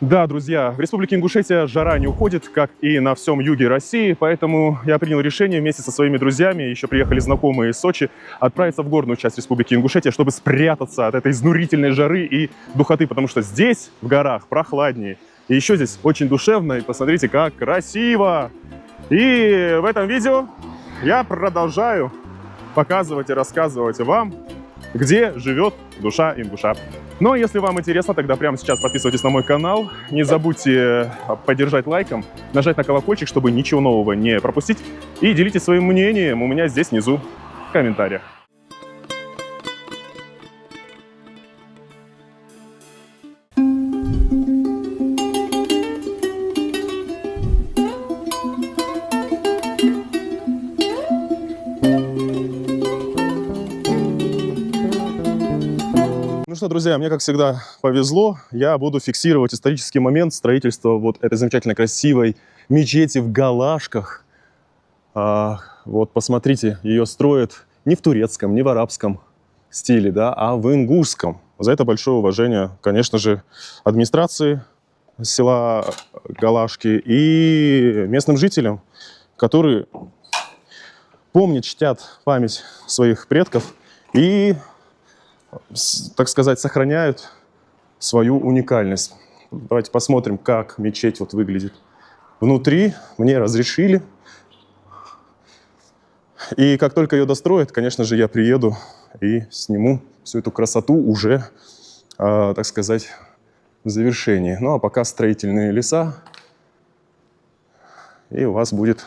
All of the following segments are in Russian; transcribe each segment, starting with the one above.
Да, друзья, в Республике Ингушетия жара не уходит, как и на всем юге России, поэтому я принял решение вместе со своими друзьями, еще приехали знакомые из Сочи, отправиться в горную часть Республики Ингушетия, чтобы спрятаться от этой изнурительной жары и духоты, потому что здесь, в горах, прохладнее. И еще здесь очень душевно, и посмотрите, как красиво! И в этом видео я продолжаю показывать и рассказывать вам, где живет душа ингуша. Но если вам интересно, тогда прямо сейчас подписывайтесь на мой канал. Не забудьте поддержать лайком, нажать на колокольчик, чтобы ничего нового не пропустить. И делитесь своим мнением у меня здесь внизу в комментариях. Ну что, друзья, мне, как всегда, повезло. Я буду фиксировать исторический момент строительства вот этой замечательно красивой мечети в Галашках. Вот посмотрите, ее строят не в турецком, не в арабском стиле, да, а в ингушском. За это большое уважение, конечно же, администрации села Галашки и местным жителям, которые помнят, чтят память своих предков и, так сказать, сохраняют свою уникальность. Давайте посмотрим, как мечеть вот выглядит внутри. Мне разрешили. И как только ее достроят, конечно же, я приеду и сниму всю эту красоту уже, так сказать, в завершении. Ну, а пока строительные леса. И у вас будет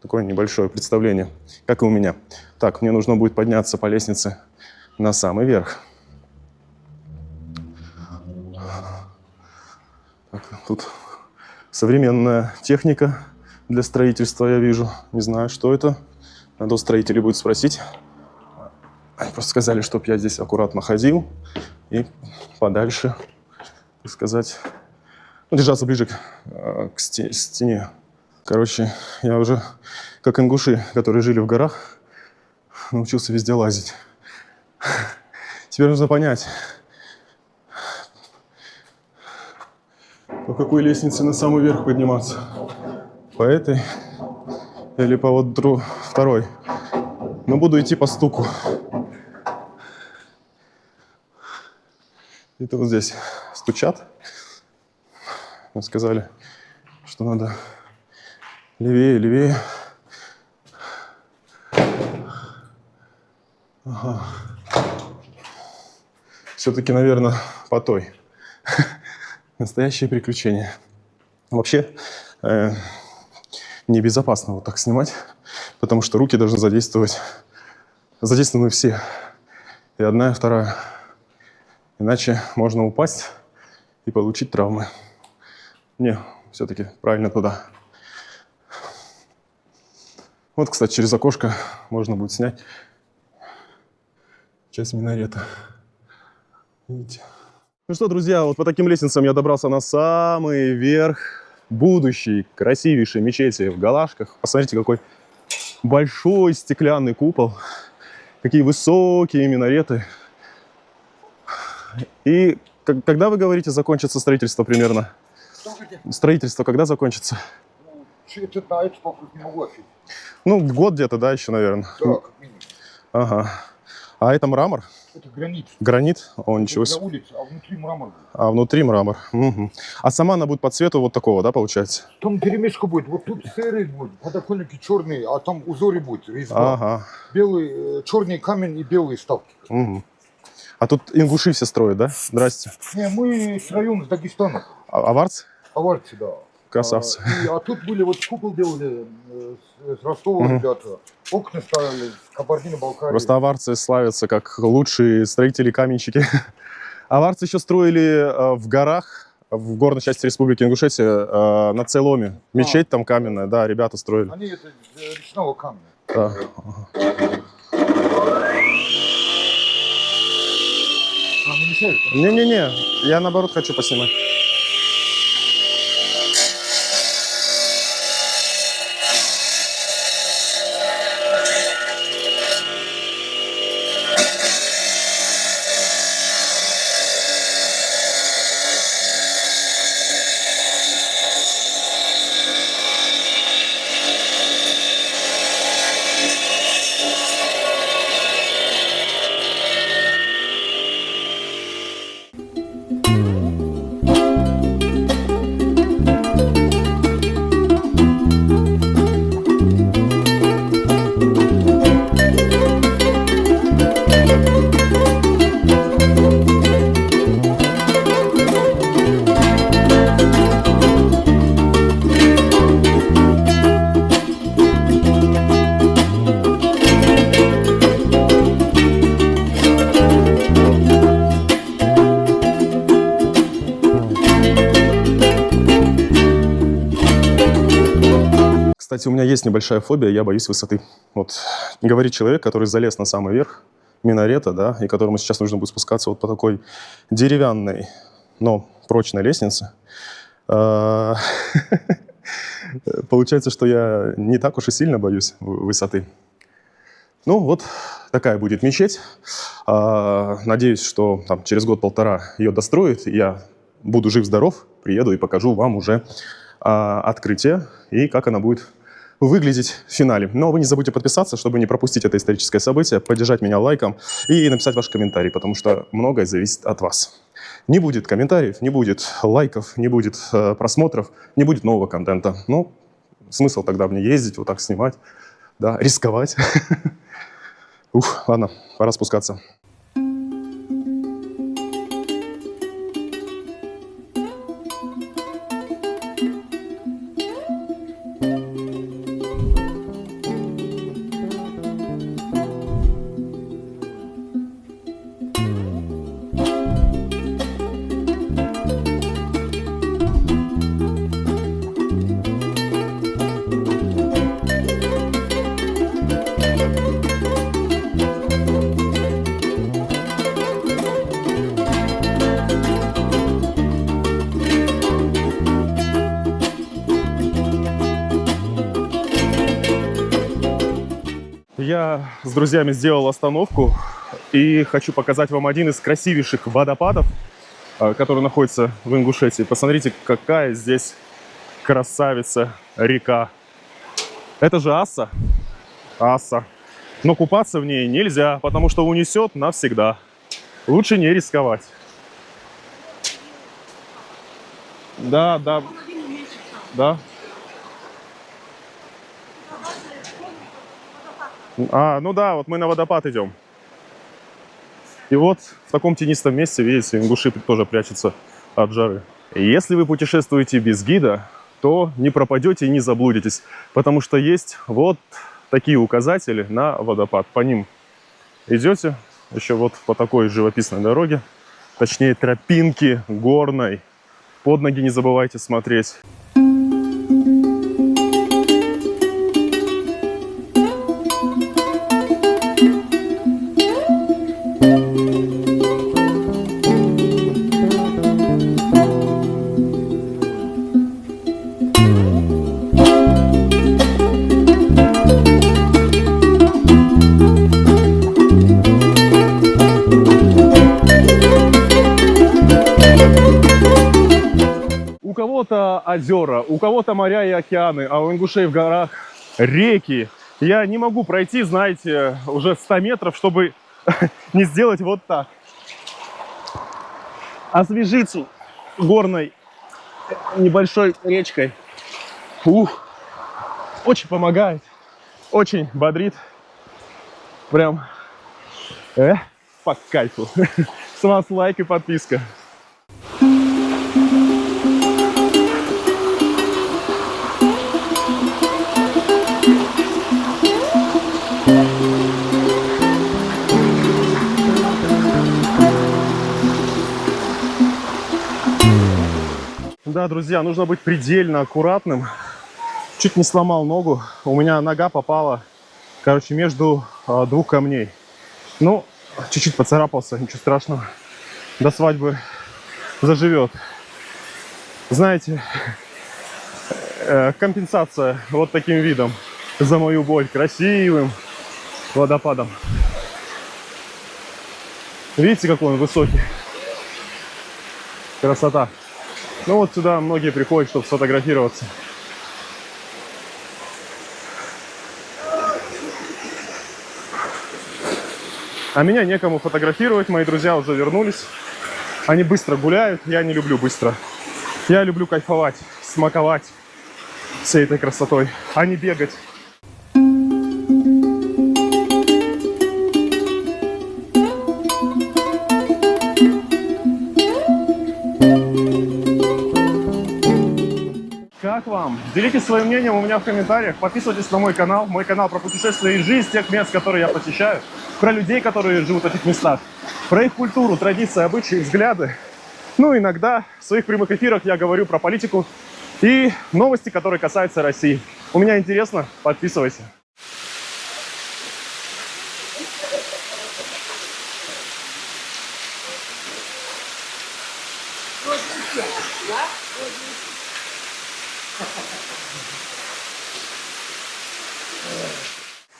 такое небольшое представление, как и у меня. Так, мне нужно будет подняться по лестнице на самый верх. Так, тут современная техника для строительства, я вижу. Не знаю, что это. Надо у строителей будет спросить. Они просто сказали, чтобы я здесь аккуратно ходил и подальше, так сказать, держаться ближе к стене. Короче, я уже, как ингуши, которые жили в горах, научился везде лазить. Теперь нужно понять, по какой лестнице на самый верх подниматься. По этой или по вот второй. Но буду идти по стуку. Это вот здесь стучат. Мне сказали, что надо левее, левее. Ага. Все-таки, наверное, по той. Настоящее приключение. Вообще, небезопасно вот так снимать, потому что руки должны задействовать. Задействованы все. И одна, и вторая. Иначе можно упасть и получить травмы. Не, все-таки правильно туда. Вот, кстати, через окошко можно будет снять часть минарета. Видите? Ну что, друзья, вот по таким лестницам я добрался на самый верх будущей красивейшей мечети в Галашках. Посмотрите, какой большой стеклянный купол, какие высокие минареты. И когда, вы говорите, закончится строительство примерно? Строительство когда закончится? Это на это пока не могу ответить. Ну, год где-то, да, еще, наверное? Да, как минимум. Ага. А это мрамор? Это гранит. Гранит? О, ничего Это себе. на улице, а внутри мрамор будет. А внутри мрамор. Угу. А сама она будет по цвету вот такого, да, получается? Там перемешка будет. Вот тут серый будет, подоконники черные, а там узоры будет, резьба. Ага. Белый, черный камень и белые ставки. Угу. А тут ингуши все строят, да? Здрасте. Не, мы с района Дагестана. Аварцы? Аварцы, да. Красавцы. А тут были, вот купол делали с Ростова ребята. Окна ставили с Кабардино-Балкарии. Просто аварцы славятся как лучшие строители-каменщики. Аварцы еще строили в горах, в горной части Республики Ингушетия, на Цейломе. Мечеть там каменная, да, ребята строили. Они это речного камня. Да. Не мешает? Не-не-не, я наоборот хочу поснимать. Кстати, у меня есть небольшая фобия, я боюсь высоты. Вот говорит человек, который залез на самый верх минарета, да, и которому сейчас нужно будет спускаться вот по такой деревянной, но прочной лестнице. Получается, что я не так уж и сильно боюсь высоты. Ну, вот такая будет мечеть. Надеюсь, что там, через год-полтора ее достроят, и я буду жив-здоров, приеду и покажу вам уже открытие и как она будет выглядеть в финале. Но вы не забудьте подписаться, чтобы не пропустить это историческое событие, поддержать меня лайком и написать ваш комментарий, потому что многое зависит от вас. Не будет комментариев, не будет лайков, не будет просмотров, не будет нового контента. Ну, смысл тогда мне ездить, вот так снимать, да, рисковать. Ух, ладно, пора спускаться. Я с друзьями сделал остановку и хочу показать вам один из красивейших водопадов, который находится в Ингушетии. Посмотрите, какая здесь красавица река. Это же Аса. Аса. Но купаться в ней нельзя, потому что унесет навсегда. Лучше не рисковать. Да. Ну да, вот мы на водопад идем. И вот в таком тенистом месте, видите, ингуши тоже прячутся от жары. Если вы путешествуете без гида, то не пропадете и не заблудитесь, потому что есть вот такие указатели на водопад. По ним идете, еще вот по такой живописной дороге, точнее тропинке горной. Под ноги не забывайте смотреть. У кого-то озера, у кого-то моря и океаны, а у ингушей в горах реки. Я не могу пройти, знаете, уже 100 метров, чтобы не сделать вот так. Освежиться горной небольшой речкой. Ух, очень помогает, очень бодрит. Прям по кайфу. С вас лайк и подписка. Да, друзья, нужно быть предельно аккуратным. Чуть не сломал ногу. У меня нога попала, короче, между двух камней. Ну, чуть-чуть поцарапался, ничего страшного. До свадьбы заживет. Знаете, компенсация вот таким видом за мою боль. Красивым водопадом. Видите, какой он высокий? Красота. Ну вот сюда многие приходят, чтобы сфотографироваться. А меня некому фотографировать, мои друзья уже вернулись. Они быстро гуляют, я не люблю быстро. Я люблю кайфовать, смаковать всей этой красотой, а не бегать. Как вам? Делитесь своим мнением у меня в комментариях. Подписывайтесь на мой канал. Мой канал про путешествия и жизнь тех мест, которые я посещаю. Про людей, которые живут в этих местах. Про их культуру, традиции, обычаи, взгляды. Ну, иногда в своих прямых эфирах я говорю про политику и новости, которые касаются России. У меня интересно, подписывайся.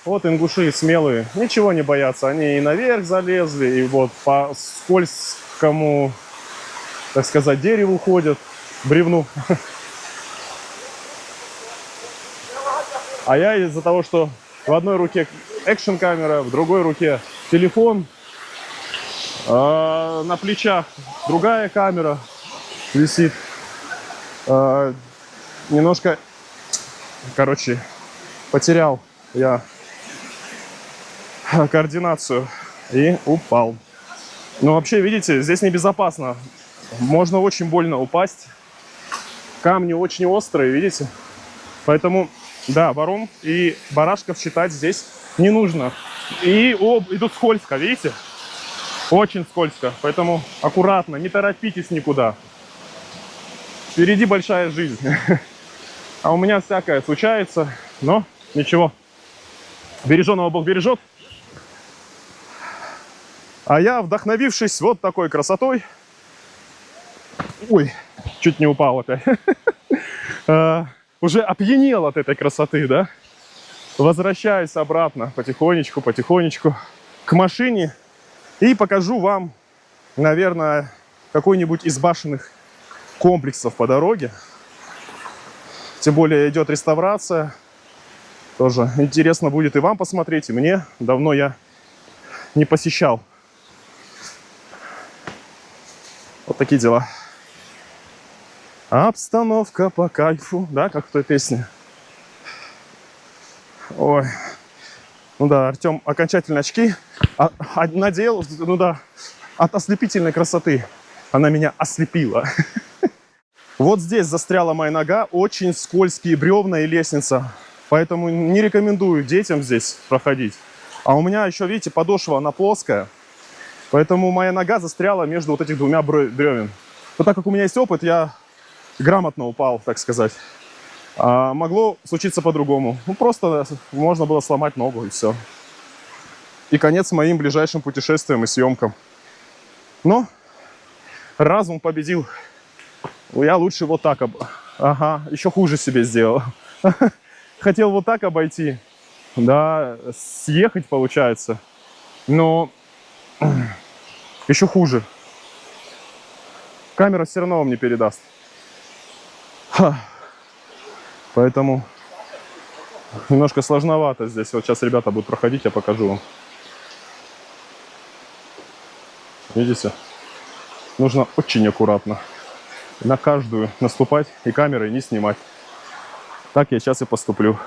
Вот ингуши смелые, ничего не боятся. Они и наверх залезли, и вот по скользкому, так сказать, дереву ходят, бревну. А я из-за того, что в одной руке экшн-камера, в другой руке телефон, на плечах другая камера висит, немножко, короче, потерял я координацию и упал. Но вообще, видите, здесь небезопасно. Можно очень больно упасть. Камни очень острые, видите? Поэтому, да, ворон и барашков считать здесь не нужно. И идут скользко, видите? Очень скользко. Поэтому аккуратно, не торопитесь никуда. Впереди большая жизнь. А у меня всякое случается, но ничего. Береженого Бог бережет. А я, вдохновившись вот такой красотой, ой, чуть не упал опять, уже опьянел от этой красоты, да? Возвращаюсь обратно потихонечку, потихонечку к машине и покажу вам, наверное, какой-нибудь из башенных комплексов по дороге. Тем более идет реставрация. Тоже интересно будет и вам посмотреть, и мне. Давно я не посещал. Вот такие дела. Обстановка по кайфу, да, как в той песне. Ой. Ну да, Артем окончательно очки надел, ну да, от ослепительной красоты. Она меня ослепила. Вот здесь застряла моя нога, очень скользкие бревна и лестница. Поэтому не рекомендую детям здесь проходить. А у меня еще, видите, подошва, она плоская. Поэтому моя нога застряла между вот этих двумя бревен. Но так как у меня есть опыт, я грамотно упал, так сказать. А могло случиться по-другому. Ну, просто можно было сломать ногу, и все. И конец моим ближайшим путешествиям и съемкам. Но разум победил. Я лучше вот так. Ага, еще хуже себе сделал. Хотел вот так обойти. Да, съехать получается. Но еще хуже. Камера все равно вам не передаст. Поэтому немножко сложновато здесь. Вот сейчас ребята будут проходить, я покажу вам. Видите? Нужно очень аккуратно на каждую наступать и камерой не снимать. Так я сейчас и поступлю.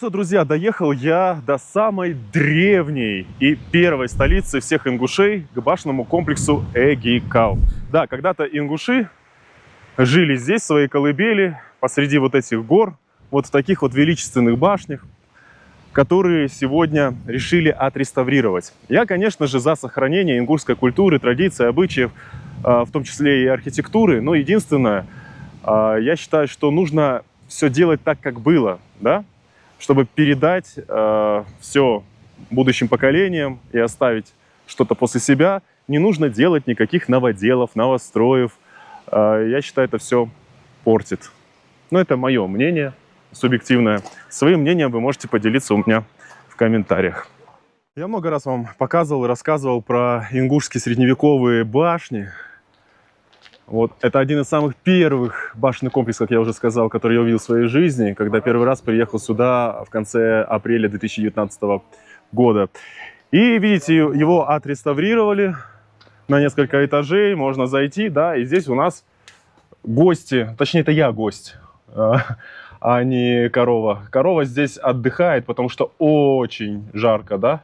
Друзья, доехал я до самой древней и первой столицы всех ингушей, к башенному комплексу Эгикал. Да, когда-то ингуши жили здесь, в своей колыбели, посреди вот этих гор, вот в таких вот величественных башнях, которые сегодня решили отреставрировать. Я, конечно же, за сохранение ингушской культуры, традиций, обычаев, в том числе и архитектуры, но единственное, я считаю, что нужно все делать так, как было, да? Чтобы передать все будущим поколениям и оставить что-то после себя, не нужно делать никаких новоделов, новостроев. Я считаю, это все портит. Но это мое мнение, субъективное. Своим мнением вы можете поделиться у меня в комментариях. Я много раз вам показывал и рассказывал про ингушские средневековые башни. Вот это один из самых первых башенных комплексов, как я уже сказал, который я увидел в своей жизни, когда первый раз приехал сюда в конце апреля 2019 года. И видите, его отреставрировали на несколько этажей, можно зайти, да, и здесь у нас гости, точнее это я гость, а не корова. Корова здесь отдыхает, потому что очень жарко, да?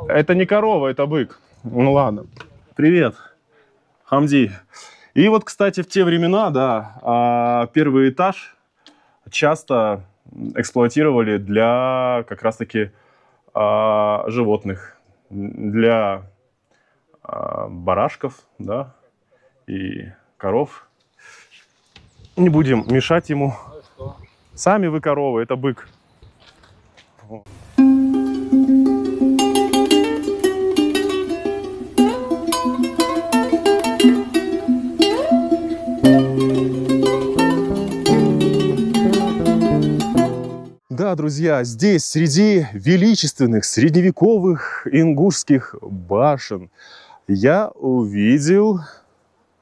Это не корова, это бык. Ну ладно. Привет, Хамди. И вот, кстати, в те времена, да, первый этаж часто эксплуатировали для как раз-таки животных, для барашков, да, и коров. Не будем мешать ему. Сами вы коровы, это бык. Да, друзья, здесь среди величественных средневековых ингушских башен я увидел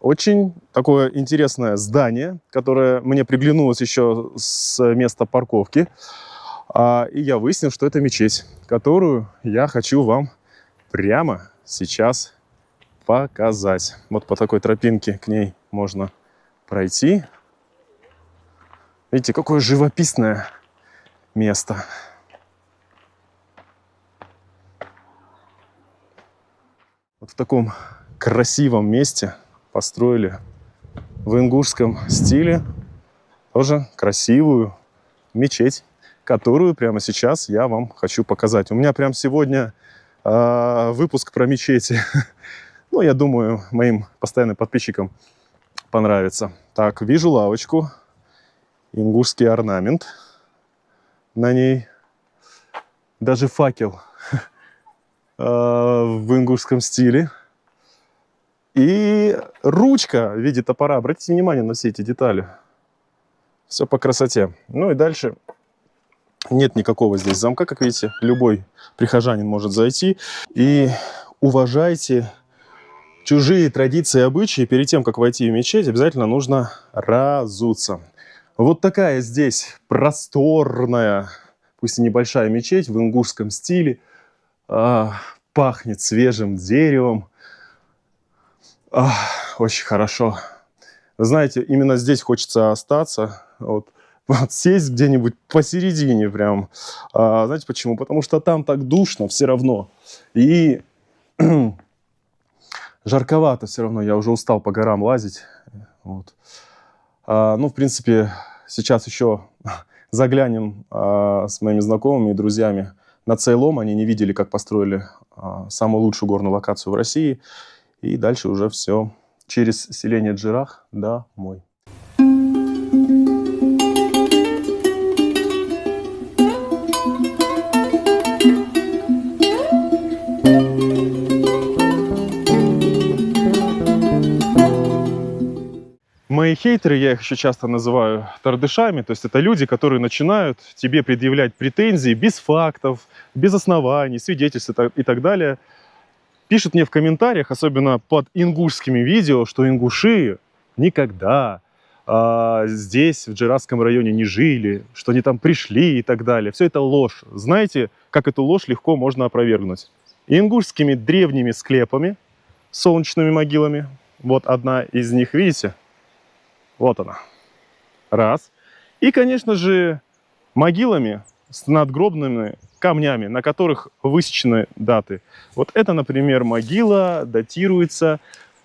очень такое интересное здание, которое мне приглянулось еще с места парковки. И я выяснил, что это мечеть, которую я хочу вам прямо сейчас показать. Вот по такой тропинке к ней можно пройти. Видите, какое живописное место. Вот в таком красивом месте построили в ингушском стиле тоже красивую мечеть, которую прямо сейчас я вам хочу показать. У меня прямо сегодня выпуск про мечети. Ну, я думаю, моим постоянным подписчикам понравится. Так, вижу лавочку, ингушский орнамент на ней, даже факел в ингушском стиле. И ручка в виде топора. Обратите внимание на все эти детали. Все по красоте. Ну и дальше нет никакого здесь замка, как видите. Любой прихожанин может зайти. И уважайте чужие традиции и обычаи. Перед тем, как войти в мечеть, обязательно нужно разуться. Вот такая здесь просторная, пусть и небольшая мечеть в ингушском стиле. Пахнет свежим деревом. Очень хорошо. Вы знаете, именно здесь хочется остаться. Вот сесть где-нибудь посередине прям. Знаете почему? Потому что там так душно все равно. И жарковато все равно. Я уже устал по горам лазить. Вот. Ну, в принципе, сейчас еще заглянем с моими знакомыми и друзьями на Цейлом. Они не видели, как построили самую лучшую горную локацию в России. И дальше уже все через селение Джирах домой. Мои хейтеры, я их еще часто называю тардышами, то есть это люди, которые начинают тебе предъявлять претензии без фактов, без оснований, свидетельств и так далее. Пишут мне в комментариях, особенно под ингушскими видео, что ингуши никогда здесь, в Джирахском районе, не жили, что они там пришли и так далее. Все это ложь. Знаете, как эту ложь легко можно опровергнуть? Ингушскими древними склепами, солнечными могилами. Вот одна из них, видите? Вот она. Раз. И, конечно же, могилами с надгробными камнями, на которых высечены даты. Вот это, например, могила датируется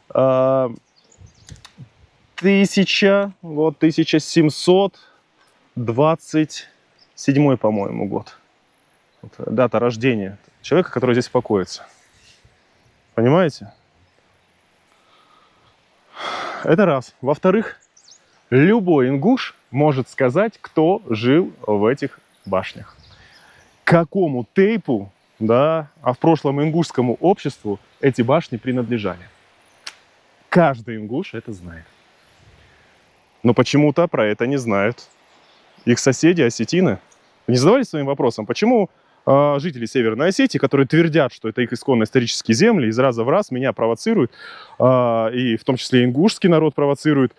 1727, по-моему, год. Вот дата рождения человека, который здесь покоится. Понимаете? Это раз. Во-вторых, любой ингуш может сказать, кто жил в этих башнях. Какому тейпу, да, а в прошлом ингушскому обществу эти башни принадлежали. Каждый ингуш это знает. Но почему-то про это не знают их соседи, осетины. Вы не задавались своим вопросом, почему жителей Северной Осетии, которые твердят, что это их исконно исторические земли, из раза в раз меня провоцируют, и в том числе ингушский народ провоцирует,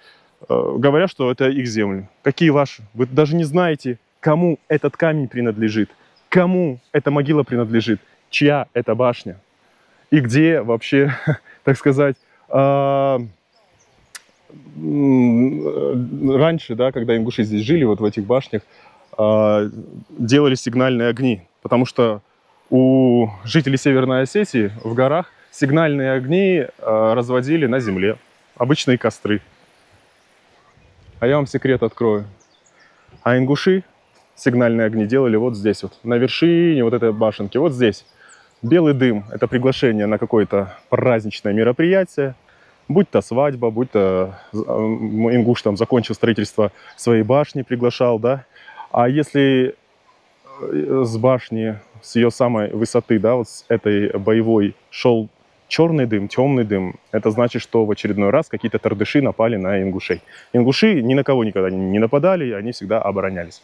говоря, что это их земли. Какие ваши? Вы даже не знаете, кому этот камень принадлежит, кому эта могила принадлежит, чья это башня, и где вообще, так сказать, раньше, да, когда ингуши здесь жили, вот в этих башнях, делали сигнальные огни, потому что у жителей Северной Осетии в горах сигнальные огни разводили на земле, обычные костры. А я вам секрет открою. А ингуши сигнальные огни делали вот здесь вот, на вершине вот этой башенки, вот здесь. Белый дым – это приглашение на какое-то праздничное мероприятие, будь то свадьба, будь то ингуш там закончил строительство своей башни, приглашал, да. А если с башни, с ее самой высоты, да, вот с этой боевой шел черный дым, темный дым, это значит, что в очередной раз какие-то тардыши напали на ингушей. Ингуши ни на кого никогда не нападали, они всегда оборонялись.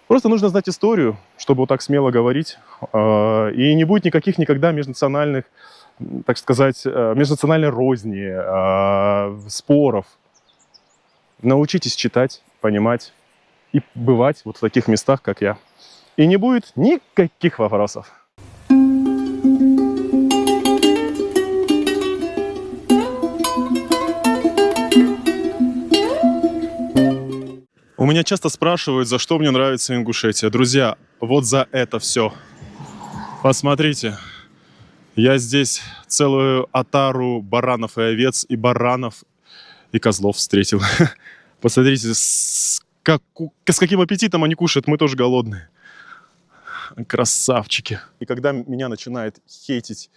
Просто нужно знать историю, чтобы вот так смело говорить, и не будет никаких никогда межнациональных, так сказать, межнациональной розни, споров. Научитесь читать, понимать и бывать вот в таких местах, как я. И не будет никаких вопросов. У меня часто спрашивают, за что мне нравится Ингушетия. Друзья, вот за это все. Посмотрите. Я здесь целую отару баранов и овец, и баранов, и козлов встретил. Посмотрите, с каким аппетитом они кушают, мы тоже голодные. Красавчики. И когда меня начинают хейтить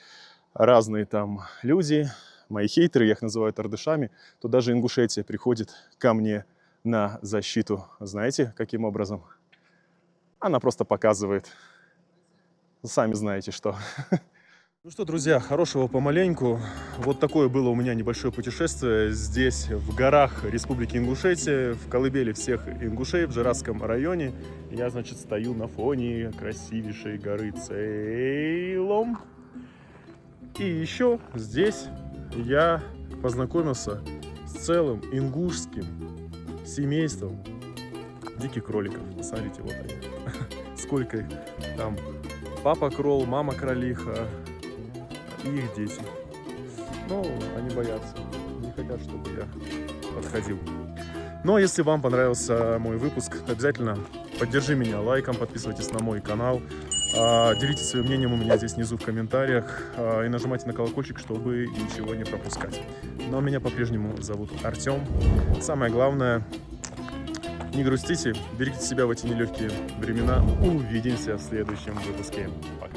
разные там люди, мои хейтеры, я их называю тардышами, то даже Ингушетия приходит ко мне на защиту. Знаете, каким образом? Она просто показывает. Сами знаете, что. Ну что, друзья, хорошего помаленьку. Вот такое было у меня небольшое путешествие здесь, в горах Республики Ингушетия, в колыбели всех ингушей в Жиратском районе. Я, значит, стою на фоне красивейшей горы Цейлом. И еще здесь я познакомился с целым ингушским семейством диких кроликов. Смотрите, вот они. Сколько их там. Папа крол, мама кролиха и их дети. Ну, они боятся. Не хотят, чтобы я подходил. Но если вам понравился мой выпуск, обязательно поддержи меня лайком, подписывайтесь на мой канал, делитесь своим мнением у меня здесь внизу в комментариях и нажимайте на колокольчик, чтобы ничего не пропускать. Но меня по-прежнему зовут Артем. Самое главное, не грустите, берегите себя в эти нелегкие времена. Увидимся в следующем выпуске. Пока.